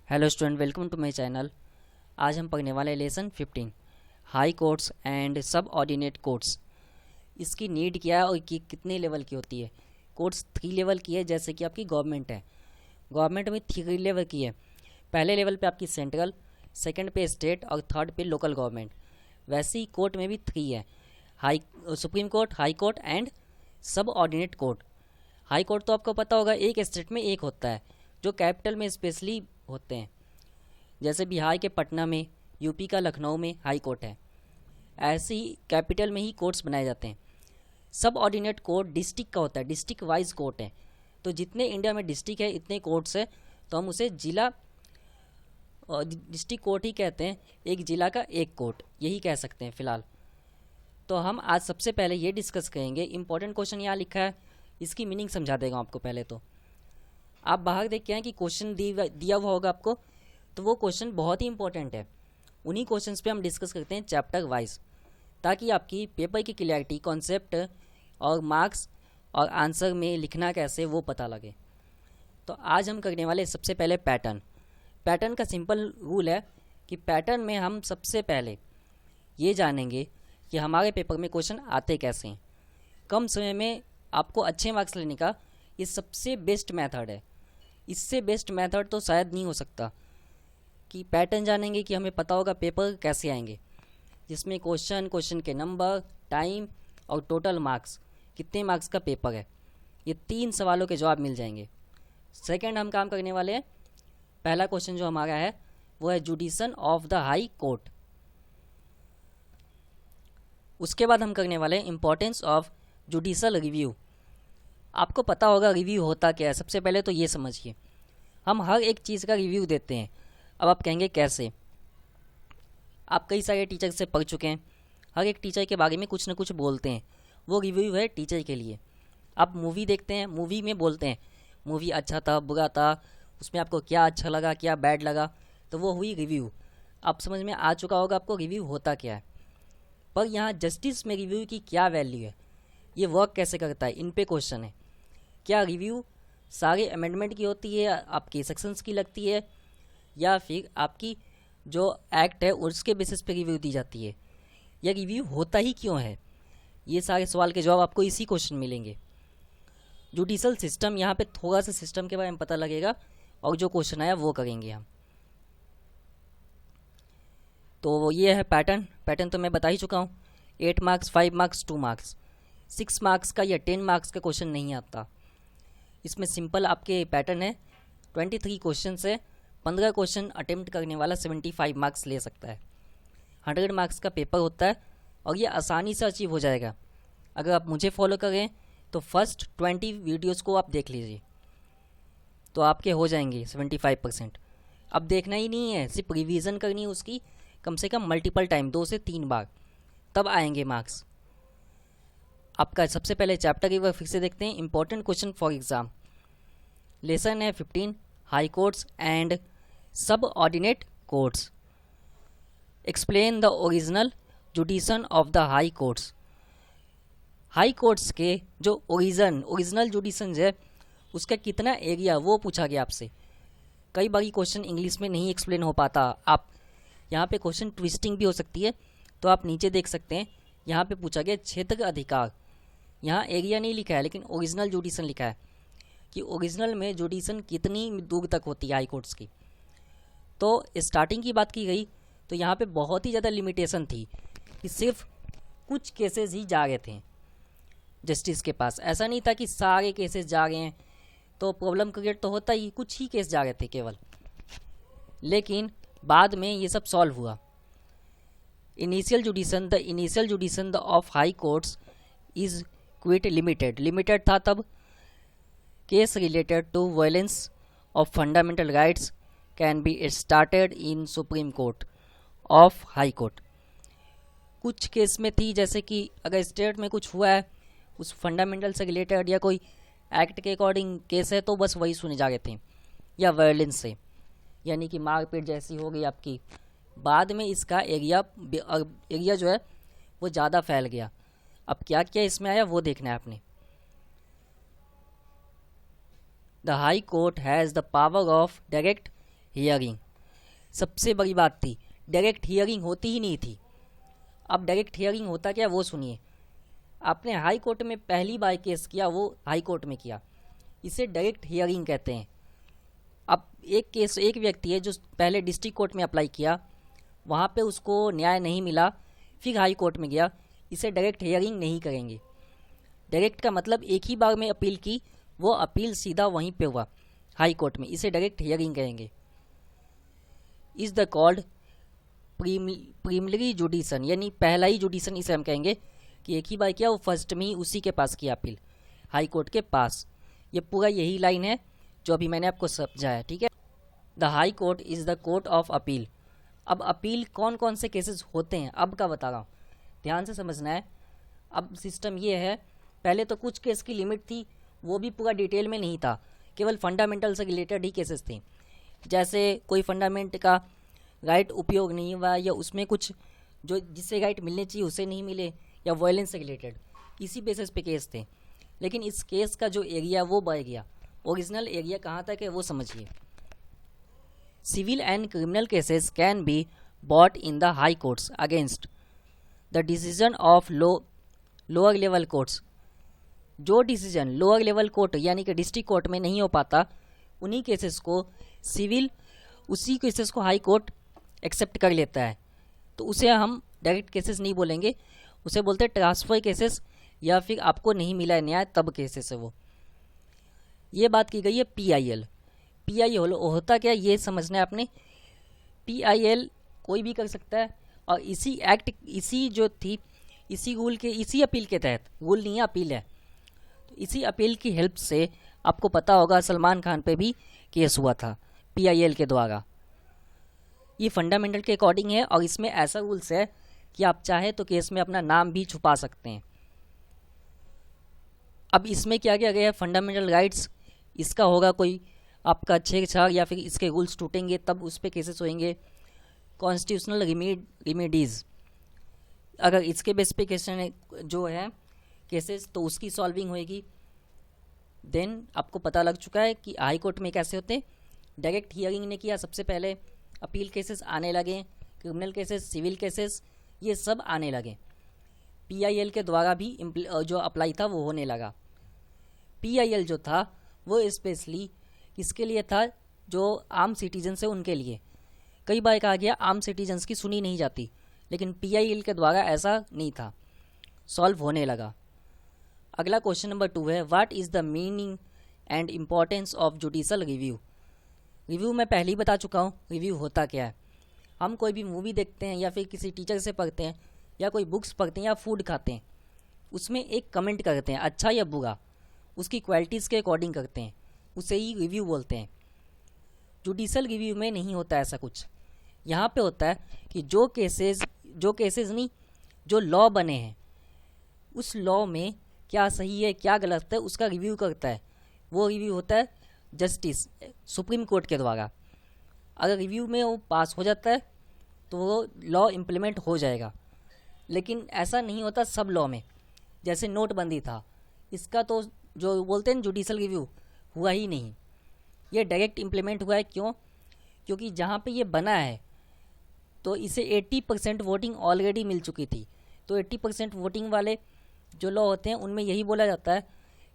Hello student, welcome to my channel. आज हम पढ़ने वाले lesson 15 high courts and subordinate courts. इसकी नीड क्या है और कितने लेवल की होती है। कोर्ट्स 3 लेवल की है, जैसे कि आपकी गवर्नमेंट है। गवर्नमेंट में 3 लेवल की है। पहले लेवल पे आपकी सेंट्रल, सेकंड पे स्टेट और थर्ड पे लोकल गवर्नमेंट। वैसे ही कोर्ट में भी 3 है, high supreme court, high court and सब ऑर्डिनेट कोर्ट। हाई कोर्ट तो आपको पता होगा, एक स्टेट में एक होता है, जो कैपिटल में स्पेशली होते हैं। जैसे बिहार के पटना में, यूपी का लखनऊ में हाई कोर्ट है। ऐसे ही कैपिटल में ही कोर्ट्स बनाए जाते हैं। सब ऑर्डिनेट कोर्ट डिस्ट्रिक्ट का होता है, डिस्ट्रिक्ट वाइज कोर्ट है। तो जितने इंडिया में डिस्ट्रिक्ट है इतने कोर्ट्स है, तो हम उसे जिला और डिस्ट्रिक्ट कोर्ट ही कहते हैं। एक जिला का एक कोर्ट, यही कह सकते हैं फ़िलहाल। तो हम आज सबसे पहले ये डिस्कस करेंगे, इंपॉर्टेंट क्वेश्चन यहाँ लिखा है, इसकी मीनिंग समझा देगा आपको। पहले तो आप बाहर देख के आए कि क्वेश्चन दिया हुआ होगा आपको, तो वो क्वेश्चन बहुत ही इंपॉर्टेंट है। उन्हीं क्वेश्चंस पे हम डिस्कस करते हैं चैप्टर वाइज, ताकि आपकी पेपर की क्लियरिटी, कॉन्सेप्ट और मार्क्स और आंसर में लिखना कैसे वो पता लगे। तो आज हम करने वाले सबसे पहले पैटर्न। पैटर्न का सिंपल रूल है कि पैटर्न में हम सबसे पहले ये जानेंगे कि हमारे पेपर में क्वेश्चन आते कैसे हैं। कम समय में आपको अच्छे मार्क्स लेने का ये सबसे बेस्ट मेथड है। इससे बेस्ट मेथड तो शायद नहीं हो सकता कि पैटर्न जानेंगे कि हमें पता होगा पेपर कैसे आएंगे, जिसमें क्वेश्चन के नंबर, टाइम और टोटल मार्क्स, कितने मार्क्स का पेपर है, ये 3 सवालों के जवाब मिल जाएंगे। सेकंड हम काम करने वाले हैं, पहला क्वेश्चन जो हमारा है वो है जुडिशन ऑफ द हाई कोर्ट। उसके बाद हम करने वाले हैं इंपॉर्टेंस ऑफ जुडिशल रिव्यू। आपको पता होगा रिव्यू होता क्या है। सबसे पहले तो ये समझिए, हम हर एक चीज़ का रिव्यू देते हैं। अब आप कहेंगे कैसे। आप कई सारे टीचर से पढ़ चुके हैं, हर एक टीचर के बारे में कुछ ना कुछ बोलते हैं, वो रिव्यू है टीचर के लिए। आप मूवी देखते हैं, मूवी में बोलते हैं मूवी अच्छा था, बुरा था, उसमें आपको क्या अच्छा लगा, क्या बैड लगा, तो वो हुई रिव्यू। अब समझ में आ चुका होगा आपको रिव्यू होता क्या है। पर यहाँ जस्टिस में रिव्यू की क्या वैल्यू है, ये वर्क कैसे करता है, इन पे क्वेश्चन है। क्या रिव्यू सारे अमेंडमेंट की होती है, आपके सेक्शंस की लगती है, या फिर आपकी जो एक्ट है उसके बेसिस पे रिव्यू दी जाती है, या रिव्यू होता ही क्यों है। ये सारे सवाल के जवाब आपको इसी क्वेश्चन मिलेंगे। जुडिशल सिस्टम, यहाँ पे थोड़ा सा सिस्टम के बारे में पता लगेगा, और जो क्वेश्चन आया वो करेंगे हम। तो ये है पैटर्न। पैटर्न तो मैं बता ही चुका हूँ, 8 मार्क्स, 5 मार्क्स, 2 मार्क्स। 6 मार्क्स का या 10 मार्क्स का क्वेश्चन नहीं आता। इसमें सिंपल आपके पैटर्न है, 23 क्वेश्चन से 15 क्वेश्चन अटेम्प्ट करने वाला 75 मार्क्स ले सकता है। 100 मार्क्स का पेपर होता है, और ये आसानी से अचीव हो जाएगा अगर आप मुझे फॉलो करें। तो फर्स्ट 20 वीडियोस को आप देख लीजिए, तो आपके हो जाएंगे 75%। अब देखना ही नहीं है, सिर्फ रिवीजन करनी है उसकी, कम से कम मल्टीपल टाइम, 2 से 3 बार, तब आएंगे मार्क्स आपका। सबसे पहले चैप्टर की बार फिर से देखते हैं, important question for exam. Lesson है 15 high courts and subordinate courts. Explain the original जुडिशन of the high courts. High courts के जो ओरिजिनल जुडिशन है उसका कितना एरिया, वो पूछा गया आपसे। कई बार क्वेश्चन इंग्लिश में नहीं एक्सप्लेन हो पाता। आप यहाँ पे क्वेश्चन ट्विस्टिंग भी हो सकती है, तो आप नीचे देख सकते हैं, यहाँ पे पूछा गया क्षेत्र का अधिकार। यहाँ एरिया नहीं लिखा है, लेकिन ओरिजिनल जुडिशन लिखा है कि ओरिजिनल में जुडिशन कितनी दूर तक होती है हाई कोर्ट्स की। तो स्टार्टिंग की बात की गई तो यहाँ पे बहुत ही ज़्यादा लिमिटेशन थी कि सिर्फ कुछ केसेस ही जा रहे थे जस्टिस के पास। ऐसा नहीं था कि सारे केसेस जा रहे हैं, तो प्रॉब्लम क्रिएट तो होता ही, कुछ ही केस जा रहे थे केवल। लेकिन बाद में ये सब सॉल्व हुआ। The initial jurisdiction of high courts is quite limited था तब। Case related to violence of fundamental rights can be started in supreme court of high court. कुछ केस में थी, जैसे कि अगर स्टेट में कुछ हुआ है उस फंडामेंटल से रिलेटेड, या कोई एक्ट के अकॉर्डिंग केस है, तो बस वही सुने जा रहे थे, या वायलेंस से, यानी कि मारपीट जैसी हो गई आपकी। बाद में इसका एरिया जो है वो ज़्यादा फैल गया। अब क्या क्या इसमें आया वो देखना है आपने। The high court has the power of direct hearing सबसे बड़ी बात थी, डायरेक्ट हियरिंग होती ही नहीं थी। अब डायरेक्ट हियरिंग होता क्या वो सुनिए। आपने हाई कोर्ट में पहली बार केस किया, वो हाई कोर्ट में किया, इसे डायरेक्ट हियरिंग कहते हैं। अब एक व्यक्ति है जो पहले डिस्ट्रिक्ट कोर्ट में अप्लाई किया, वहाँ पे उसको न्याय नहीं मिला, फिर हाई कोर्ट में गया, इसे डायरेक्ट हियरिंग नहीं करेंगे। डायरेक्ट का मतलब एक ही बार में अपील की, वो अपील सीधा वहीं पे हुआ हाई कोर्ट में, इसे डायरेक्ट हियरिंग कहेंगे। इज़ द कॉल्ड प्रीमिलरी जुडिशन, यानी पहला ही जुडिशन इसे हम कहेंगे कि एक ही बार किया, वो फर्स्ट में ही उसी के पास किया अपील, हाई कोर्ट के पास। ये पूरा यही लाइन है जो अभी मैंने आपको समझाया, ठीक है। The high court is the court of appeal. अब अपील कौन कौन से केसेस होते हैं अब का बता रहा हूँ, ध्यान से समझना है। अब सिस्टम ये है, पहले तो कुछ केस की लिमिट थी, वो भी पूरा डिटेल में नहीं था, केवल फंडामेंटल से रिलेटेड ही केसेस थे। जैसे कोई फंडामेंट का राइट उपयोग नहीं हुआ, या उसमें कुछ जो जिससे राइट मिलने चाहिए उसे नहीं मिले, या वायलेंस से रिलेटेड, इसी बेसिस पे केस थे। लेकिन इस केस का जो एरिया वो बढ़ गया। ओरिजिनल एरिया कहाँ तक है वो समझिए। Civil and criminal cases can be bought in the high courts against the decision of lower level courts. जो डिसीजन लोअर लेवल कोर्ट यानी कि डिस्ट्रिक्ट कोर्ट में नहीं हो पाता, उन्हीं केसेस को सिविल, उसी केसेस को हाई कोर्ट एक्सेप्ट कर लेता है। तो उसे हम डायरेक्ट केसेस नहीं बोलेंगे, उसे बोलते हैं ट्रांसफर केसेस, या फिर आपको नहीं मिला है न्याय तब केसेस है वो। ये बात की गई है PIL। PIL होता क्या ये समझना है आपने। PIL कोई भी कर सकता है, और इसी एक्ट, इसी जो थी, इसी रूल के, इसी अपील के तहत, रूल नहीं है अपील है, तो इसी अपील की हेल्प से आपको पता होगा सलमान खान पे भी केस हुआ था PIL के द्वारा। ये फंडामेंटल के अकॉर्डिंग है, और इसमें ऐसा रूल्स है कि आप चाहे तो केस में अपना नाम भी छुपा सकते हैं। अब इसमें क्या किया गया है, फंडामेंटल राइट्स, इसका होगा कोई आपका छेड़छाड़ या फिर इसके रूल्स टूटेंगे तब उस पर केसेस होंगे। कॉन्स्टिट्यूशनल रिमेडीज़, अगर इसके बेस पे क्वेश्चन जो है केसेस, तो उसकी सॉल्विंग होएगी। देन आपको पता लग चुका है कि हाई कोर्ट में कैसे होते हैं। डायरेक्ट हियरिंग ने किया, सबसे पहले अपील केसेस आने लगे, क्रिमिनल केसेस, सिविल केसेस, ये सब आने लगे। PIL के द्वारा भी जो अप्लाई था वो होने लगा। PIL जो था वो स्पेशली किसके लिए था, जो आम सिटीजन्स है उनके लिए। कई बार कहा गया आम सिटीजन्स की सुनी नहीं जाती, लेकिन PIL के द्वारा ऐसा नहीं था, सॉल्व होने लगा। अगला क्वेश्चन नंबर 2 है, what is the meaning and importance of judicial review. Review मैं पहले ही बता चुका हूँ, रिव्यू होता क्या है। हम कोई भी मूवी देखते हैं, या फिर किसी टीचर से पढ़ते हैं, या कोई बुक्स पढ़ते हैं, या फूड खाते हैं, उसमें एक कमेंट करते हैं, अच्छा या बुरा, उसकी क्वालिटीज़ के अकॉर्डिंग करते हैं, उसे ही रिव्यू बोलते हैं। जुडिशल रिव्यू में नहीं होता ऐसा कुछ। यहाँ पे होता है कि जो केसेस नहीं, जो लॉ बने हैं, उस लॉ में क्या सही है क्या गलत है उसका रिव्यू करता है। वो रिव्यू होता है जस्टिस, सुप्रीम कोर्ट के द्वारा। अगर रिव्यू में वो पास हो जाता है तो वो लॉ इम्प्लीमेंट हो जाएगा। लेकिन ऐसा नहीं होता सब लॉ में। जैसे नोटबंदी था, इसका तो जो बोलते हैं जुडिशल रिव्यू हुआ ही नहीं, ये डायरेक्ट इम्प्लीमेंट हुआ है। क्यों? क्योंकि जहाँ पे ये बना है तो इसे 80% वोटिंग ऑलरेडी मिल चुकी थी। तो 80% वोटिंग वाले जो लॉ होते हैं उनमें यही बोला जाता है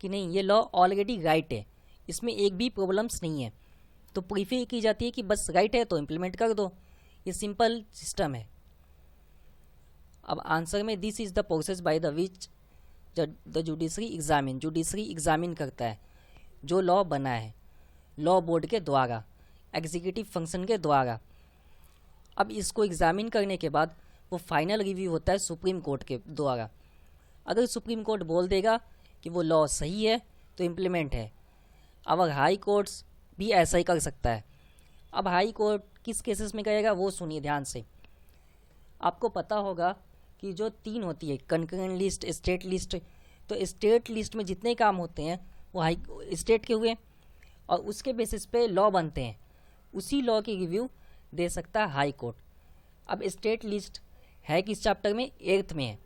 कि नहीं, ये लॉ ऑलरेडी राइट है, इसमें एक भी प्रॉब्लम्स नहीं है, तो प्रीफर की जाती है कि बस राइट है तो इम्प्लीमेंट कर दो। ये सिंपल सिस्टम है। अब आंसर में, this is the process by the which the judiciary examine करता है जो लॉ बना है लॉ बोर्ड के द्वारा, एग्जीक्यूटिव फंक्शन के द्वारा। अब इसको एग्जामिन करने के बाद वो फाइनल रिव्यू होता है सुप्रीम कोर्ट के द्वारा। अगर सुप्रीम कोर्ट बोल देगा कि वो लॉ सही है तो इम्प्लीमेंट है। अब हाई कोर्ट्स भी ऐसा ही कर सकता है। अब हाई कोर्ट किस केसेस में करेगा वो सुनिए ध्यान से। आपको पता होगा कि जो 3 होती है, कंकरेंट लिस्ट, स्टेट लिस्ट, तो स्टेट लिस्ट में जितने काम होते हैं वो हाई स्टेट के हुए, और उसके बेसिस पे लॉ बनते हैं। उसी लॉ की रिव्यू दे सकता है हाई कोर्ट। अब स्टेट लिस्ट है किस चैप्टर में, 8th में है,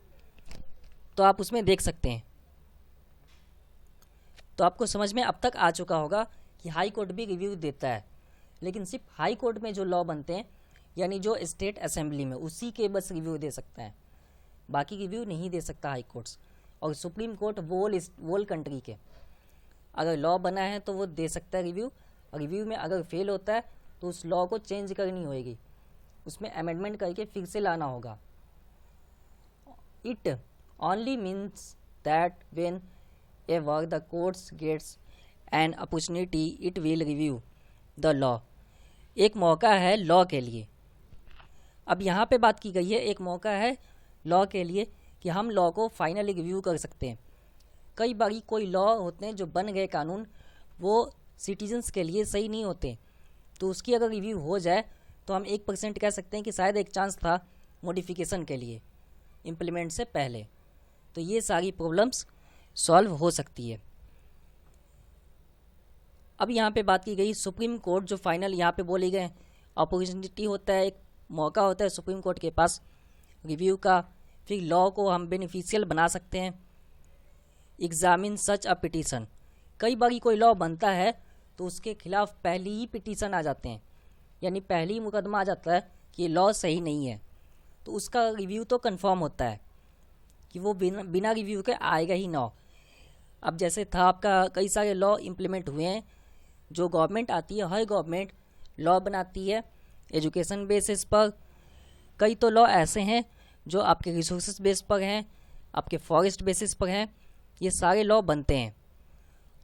तो आप उसमें देख सकते हैं। तो आपको समझ में अब तक आ चुका होगा कि हाई कोर्ट भी रिव्यू देता है लेकिन सिर्फ हाई कोर्ट में जो लॉ बनते हैं, यानी जो स्टेट असेंबली में, उसी के बस रिव्यू दे सकता है, बाकी रिव्यू नहीं दे सकता हाई कोर्ट्स। और सुप्रीम कोर्ट वोल कंट्री के अगर लॉ बना है तो वो दे सकता है रिव्यू, और रिव्यू में अगर फेल होता है तो उस लॉ को चेंज करनी होगी, उसमें अमेंडमेंट करके फिर से लाना होगा। It only means that whenever the courts gets an opportunity it will review the law. एक मौका है लॉ के लिए। अब यहाँ पे बात की गई है एक मौका है लॉ के लिए कि हम लॉ को फाइनली रिव्यू कर सकते हैं। कई बार कोई लॉ होते हैं जो बन गए कानून, वो सिटीजन्स के लिए सही नहीं होते, तो उसकी अगर रिव्यू हो जाए तो हम 1% कह सकते हैं कि शायद एक चांस था मॉडिफिकेशन के लिए इम्प्लीमेंट से पहले। तो ये सारी प्रॉब्लम्स सॉल्व हो सकती है। अब यहाँ पे बात की गई सुप्रीम कोर्ट जो फाइनल यहाँ पे बोली गए अपॉर्चुनिटी होता है, एक मौका होता है सुप्रीम कोर्ट के पास रिव्यू का, फिर लॉ को हम बेनिफिशियल बना सकते हैं। एग्जामिन सच अ पिटीशन, कई बार कोई लॉ बनता है तो उसके खिलाफ पहली ही पिटीशन आ जाते हैं, यानी पहली ही मुकदमा आ जाता है कि लॉ सही नहीं है, तो उसका रिव्यू तो कंफर्म होता है कि वो बिना रिव्यू के आएगा ही ना। अब जैसे था आपका कई सारे लॉ इम्प्लीमेंट हुए हैं, जो गवर्नमेंट आती है, हर गवर्नमेंट लॉ बनाती है एजुकेशन बेसिस पर। कई तो लॉ ऐसे हैं जो आपके रिसोर्सेज बेस पर हैं, आपके फॉरेस्ट बेसिस पर हैं, ये सारे लॉ बनते हैं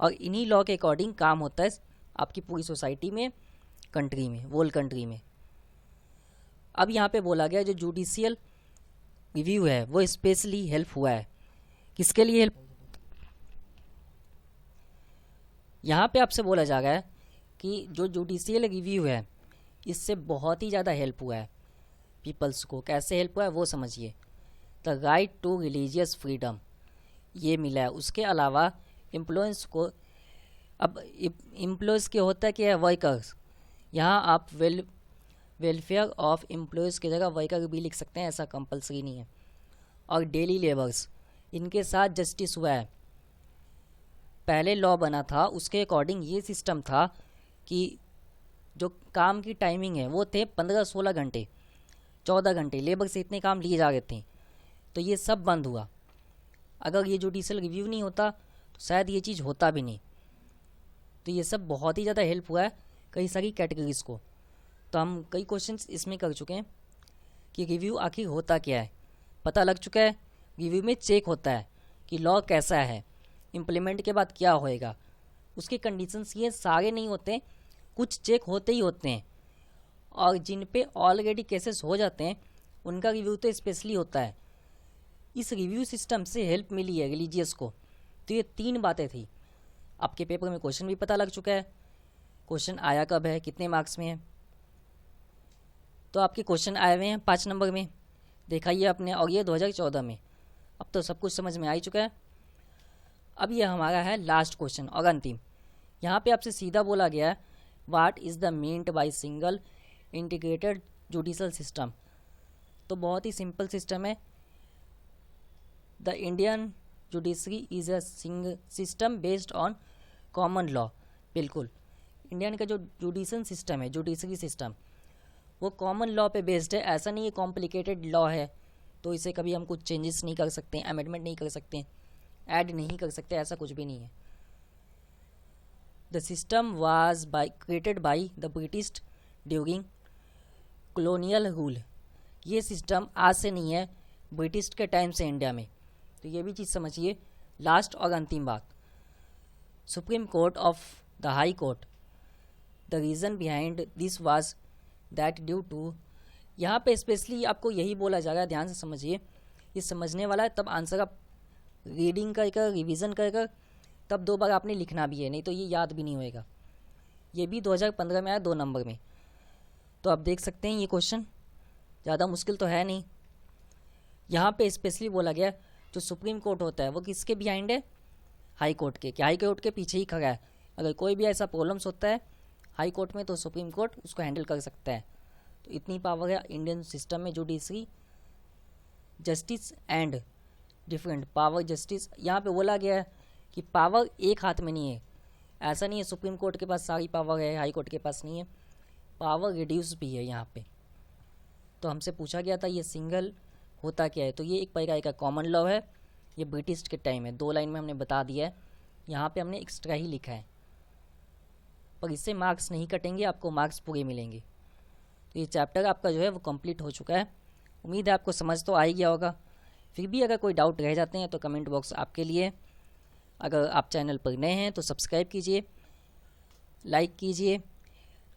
और इन्हीं लॉ के अकॉर्डिंग काम होता है आपकी पूरी सोसाइटी में, कंट्री में, वोल कंट्री में। अब यहाँ पे बोला गया जो जुडिशियल रिव्यू है वो स्पेशली हेल्प हुआ है, किसके लिए हेल्प? यहाँ पे आपसे बोला जा रहा है कि जो जुडिशियल रिव्यू है इससे बहुत ही ज़्यादा हेल्प हुआ है पीपल्स को। कैसे हेल्प हुआ है वो समझिए। The right to religious freedom ये मिला है। उसके अलावा एम्प्लॉयज़ को, अब एम्प्लॉयज़ के होता है कि वर्कर्स, यहाँ आप वेलफेयर ऑफ एम्प्लॉयज़ की जगह वर्कर भी लिख सकते हैं, ऐसा कंपलसरी नहीं है। और डेली लेबर्स, इनके साथ जस्टिस हुआ है। पहले लॉ बना था उसके अकॉर्डिंग ये सिस्टम था कि जो काम की टाइमिंग है वो थे 15-16 घंटे, 14 घंटे, लेबर से इतने काम लिए जा रहे थे, तो ये सब बंद हुआ। अगर ये जुडिशियल रिव्यू नहीं होता तो शायद ये चीज़ होता भी नहीं। तो ये सब बहुत ही ज़्यादा हेल्प हुआ है कई सारी कैटेगरीज़ को। तो हम कई क्वेश्चंस इसमें कर चुके हैं कि रिव्यू आखिर होता क्या है, पता लग चुका है। रिव्यू में चेक होता है कि लॉ कैसा है, इम्प्लीमेंट के बाद क्या होएगा, उसके कंडीशंस ये सारे नहीं होते, कुछ चेक होते ही होते हैं। और जिन पे ऑलरेडी केसेस हो जाते हैं उनका रिव्यू तो स्पेशली होता है। इस रिव्यू सिस्टम से हेल्प मिली है रिलीजियस को। तो ये 3 बातें थी। आपके पेपर में क्वेश्चन भी पता लग चुका है, क्वेश्चन आया कब है, कितने मार्क्स में है। तो आपके क्वेश्चन आए हुए हैं 5 नंबर में, देखा ये आपने, और ये 2014 में। अब तो सब कुछ समझ में आ ही चुका है। अब ये हमारा है लास्ट क्वेश्चन और अंतिम। यहाँ पे आपसे सीधा बोला गया है what is the meant by single integrated judicial system. तो बहुत ही सिंपल सिस्टम है। The Indian judiciary is a system based on common law. बिल्कुल, इंडियन का जो जुडिशल सिस्टम है, जुडिशरी सिस्टम, वो कॉमन लॉ पे बेस्ड है। ऐसा नहीं है कॉम्प्लिकेटेड लॉ है तो इसे कभी हम कुछ चेंजेस नहीं कर सकते, अमेंडमेंट नहीं कर सकते, ऐड नहीं कर सकते, ऐसा कुछ भी नहीं है। The system was created by the British during colonial rule. ये सिस्टम आज से नहीं है, ब्रिटिश के टाइम से इंडिया में। तो ये भी चीज़ समझिए। लास्ट और अंतिम बात, supreme court of the high court, the reason behind this was that due to, यहाँ पे स्पेशली आपको यही बोला जा रहा है, ध्यान से समझिए। ये समझने वाला है, तब आंसर आप रीडिंग कर रिवीजन कर तब 2 बार आपने लिखना भी है, नहीं तो ये याद भी नहीं होएगा। ये भी 2015 में आया 2 नंबर में। तो आप देख सकते हैं ये क्वेश्चन ज़्यादा मुश्किल तो है नहीं। यहाँ पे स्पेशली बोला गया जो सुप्रीम कोर्ट होता है वो किसके बिहाइंड है, हाई कोर्ट के, क्या हाई कोर्ट के पीछे ही खड़ा है। अगर कोई भी ऐसा प्रॉब्लम्स होता है हाई कोर्ट में तो सुप्रीम कोर्ट उसको हैंडल कर सकता है। तो इतनी पावर है इंडियन सिस्टम में, judiciary, justice and different power justice. यहाँ पे बोला गया है कि पावर एक हाथ में नहीं है, ऐसा नहीं है सुप्रीम कोर्ट के पास सारी पावर है, हाई कोर्ट के पास नहीं है। पावर रिड्यूस भी है यहाँ पे। तो हमसे पूछा गया था ये सिंगल होता क्या है, तो ये एक प्रकार का कॉमन लॉ है, ये ब्रिटिश के टाइम है। 2 लाइन में हमने बता दिया है, यहाँ पे हमने एक्स्ट्रा ही लिखा है, पर इससे मार्क्स नहीं कटेंगे, आपको मार्क्स पूरे मिलेंगे। तो ये चैप्टर आपका जो है वो कंप्लीट हो चुका है। उम्मीद है आपको समझ तो आ ही गया होगा। फिर भी अगर कोई डाउट रह जाते हैं तो कमेंट बॉक्स आपके लिए। अगर आप चैनल पर नए हैं तो सब्सक्राइब कीजिए, लाइक कीजिए,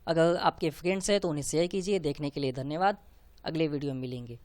अगर आपके फ्रेंड्स हैं तो उन्हें शेयर कीजिए। देखने के लिए धन्यवाद। अगले वीडियो में मिलेंगे।